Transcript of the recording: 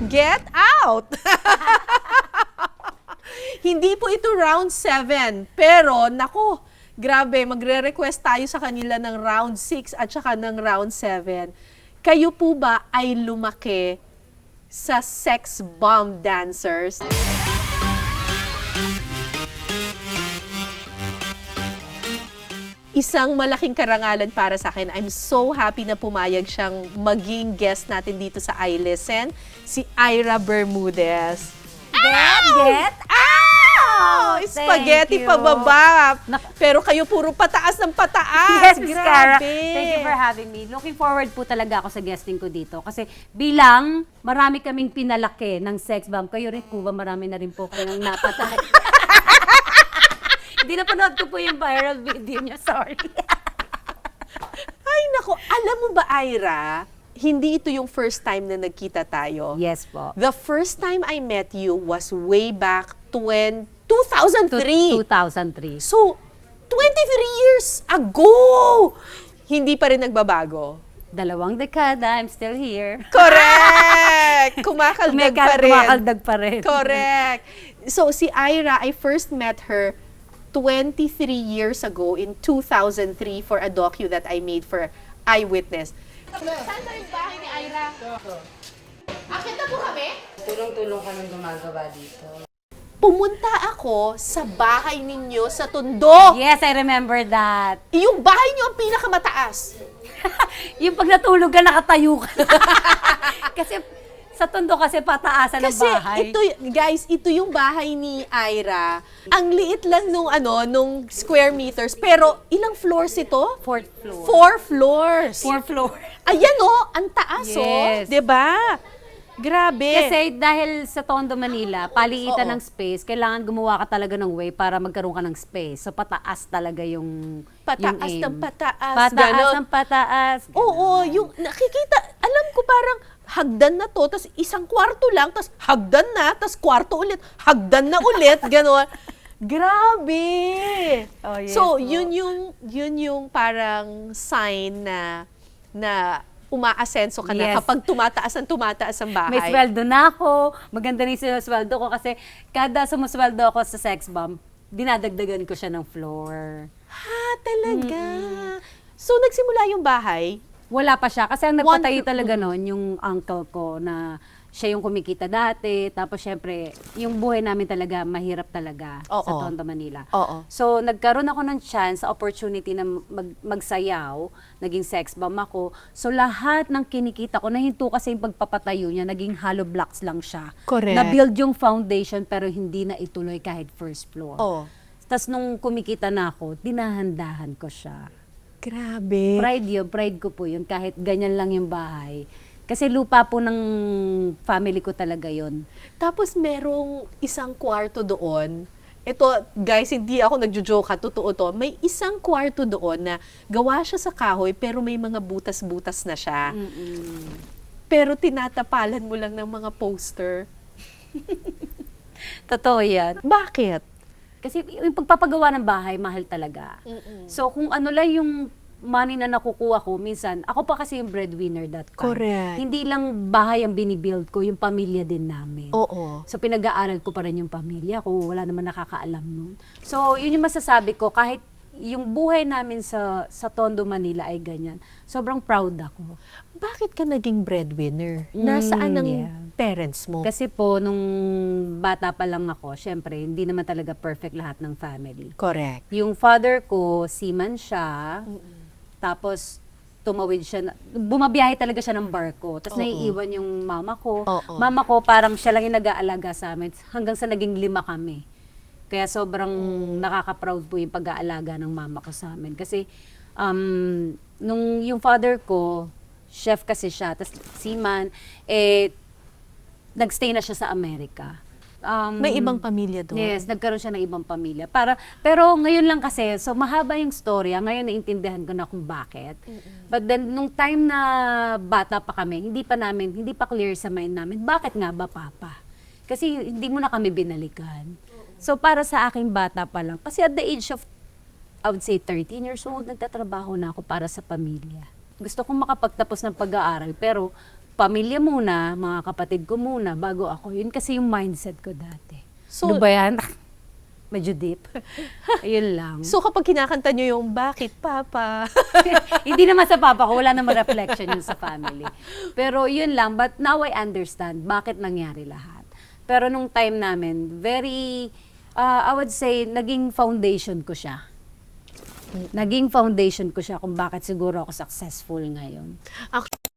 Get out! Hindi po ito round 7. Pero, nako, grabe, magre-request tayo sa kanila ng round 6 at saka ng round 7. Kayo po ba ay lumaki sa sex bomb dancers? Isang malaking karangalan para sa akin. I'm so happy na pumayag siyang maging guest natin dito sa iListen, si Ira Bermudez. Get Oh, spaghetti Thank you. pababa. Pero kayo puro pataas ng pataas. Yes, Miss Cara. Grabe. Thank you for having me. Looking forward po talaga ako sa guesting ko dito. Kasi bilang marami kaming pinalaki ng sex bomb, kayo rin po ba marami na rin po kayong napatay? Hindi napanood ko po yung viral video niya, sorry. Ay, nako. Alam mo ba, Ira, hindi ito yung first time na nagkita tayo. Yes po. The first time I met you was way back 2003. 2003. So, 23 years ago! Hindi pa rin nagbabago. 2 dekada, I'm still here. Correct! Kumakaldag pa rin. Kumakaldag pa rin. Correct. So, si Ira, I first met her 23 years ago in 2003 for a docu that I made for Eyewitness. Saan ba yung bahay ni Ira? Akit na po kami? Tulong-tulong kami gumagawa dito. Pumunta ako sa bahay ninyo sa Tondo. Yes, I remember that. Yung bahay niyo ang pinakamataas. Yung pag natulog ka, nakatayo ka. Kasi sa Tondo kasi pataasan ng Kasi bahay. ito yung bahay ni Ira. Ang liit lang nung square meters. Pero ilang floors ito? 4th floor. 4 floors. 4 floor. Ayan ang taas Yes. 'di ba? Grabe. Kasi dahil sa Tondo, Manila, paliitan Oo. ng space, kailangan gumawa ka talaga ng way para magkaroon ka ng space. So pataas talaga yung Pataas yung aim. ng pataas. Pataas ganon. ng pataas. Oo, yung nakikita, alam ko parang hagdan na to, tas isang kwarto lang, tas hagdan na, tas kwarto ulit, hagdan na ulit, gano'n. Grabe! Oh, yes So, po. yun yung parang sign na umaasenso ka na Yes. kapag tumataas ang bahay. May sweldo na ako. Maganda rin yung sweldo ko kasi kada sumusweldo ako sa sex bomb, dinadagdagan ko siya ng floor. Ha, talaga? So, nagsimula yung bahay? Wala pa siya. Kasi ang nagpatayo One- talaga noon, yung uncle ko na siya yung kumikita dati. Tapos syempre, yung buhay namin talaga, mahirap talaga Oo. sa Tondo, Manila. Oo. So, nagkaroon ako ng chance, opportunity na magsayaw. Naging sex bomb ako. So, lahat ng kinikita ko, nahinto kasi yung pagpapatayo niya, naging hollow blocks lang siya. Correct. Na-build yung foundation pero hindi na ituloy kahit first floor. Oo. Tapos nung kumikita na ako, dinahandahan ko siya. Grabe. Pride ko po yun, kahit ganyan lang yung bahay. Kasi lupa po ng family ko talaga yun. Tapos merong isang kwarto doon. Ito, guys, hindi ako nagjo-joke ha, totoo to. May isang kwarto doon na gawa siya sa kahoy pero may mga butas-butas na siya. Pero tinatapalan mo lang ng mga poster. Totoo yan. Bakit? Kasi yung pagpapagawa ng bahay, mahal talaga. So kung ano lang yung money na nakukuha ko, minsan, ako pa kasi yung breadwinner that time. Correct. Hindi lang bahay ang binibuild ko, yung pamilya din namin. Oo. So pinag-aaral ko pa rin yung pamilya ko, wala naman nakakaalam nun. So yun yung masasabi ko, kahit yung buhay namin sa Tondo, Manila ay ganyan, sobrang proud ako. Bakit ka naging breadwinner? Nasaan ang Yeah. parents mo? Kasi po, nung bata pa lang ako, syempre, hindi naman talaga perfect lahat ng family. Correct. Yung father ko, seaman siya, tapos tumawid siya, bumabiyahe talaga siya ng barko. Tapos Oo. naiiwan yung mama ko. Oo. Mama ko, parang siya lang yung nag-aalaga sa amin, hanggang sa naging 5 kami. Kaya sobrang nakaka-proud po yung pag-aalaga ng mama ko sa amin. Kasi, nung yung father ko, chef kasi siya, tapos seaman, nagstay na siya sa Amerika. May ibang pamilya doon? Yes, nagkaroon siya ng ibang pamilya. Pero ngayon lang kasi, so mahaba yung storya, ngayon naintindihan ko na kung bakit. But then, nung time na bata pa kami, hindi pa clear sa mind namin, bakit nga ba papa? Kasi hindi mo na kami binalikan. So para sa aking bata pa lang, kasi at the age of, I would say 13 years old, nagtatrabaho na ako para sa pamilya. Gusto kong makapagtapos ng pag-aaral, pero pamilya muna, mga kapatid ko muna, bago ako. Yun kasi yung mindset ko dati. So, Ano ba yan? Medyo deep. Ayun lang. so kapag kinakanta nyo yung Bakit Papa? Hindi naman sa papa ko, wala naman reflection yun sa family. Pero yun lang, but now I understand bakit nangyari lahat. Pero nung time namin, very, I would say, naging foundation ko siya. Naging foundation ko siya kung bakit siguro ako successful ngayon. Actually,